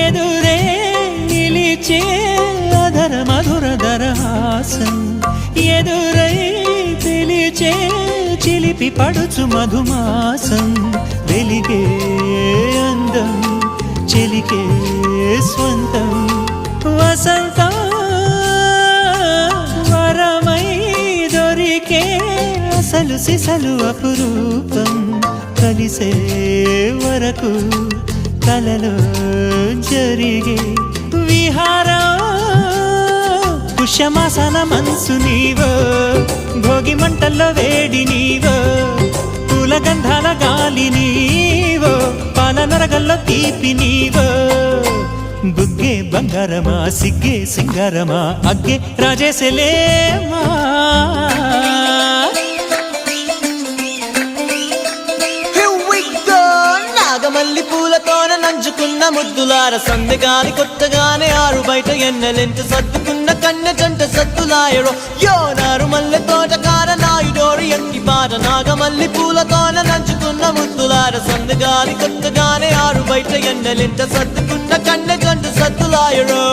ఎదురే నిలిచే అధర మధుర దరహాసం ఎదురై పిలిచే చిలిపి పడుచు మధుమాసం వెలిగే అందం చెలికే స్వంతం వసంతం వరమై దొరికే అసలు సిసలు అపురూపం కలిసే వరకు కలలో జరిగే విహారం పుష్యమాసన మనసు నీవో భోగి మంటల్లో వేడి నీవో పూల గంధాల గాలి నీవో పాల నరగల్లో తీపి నీవో బుగ్గే బంగారమా సిగ్గే సింగారమా అగ్గే రాజేసలేమా మల్లి పూలతోన నంచుకున్న ముద్దులార సందెగాని కొత్తగానే ఆరు బయట ఎన్నెలెంట సర్దుకున్న కన్నె జంట సత్తులాయరో యోనారు మల్లె తోటకార నాయుడోరు ఎట్టి పాట నాగమల్లి పూలతోన నంచుకున్న ముద్దులార సందెగాని కొత్తగానే ఆరు బయట ఎన్నెలెంట సర్దుకున్న కన్నె జంట సత్తులాయరో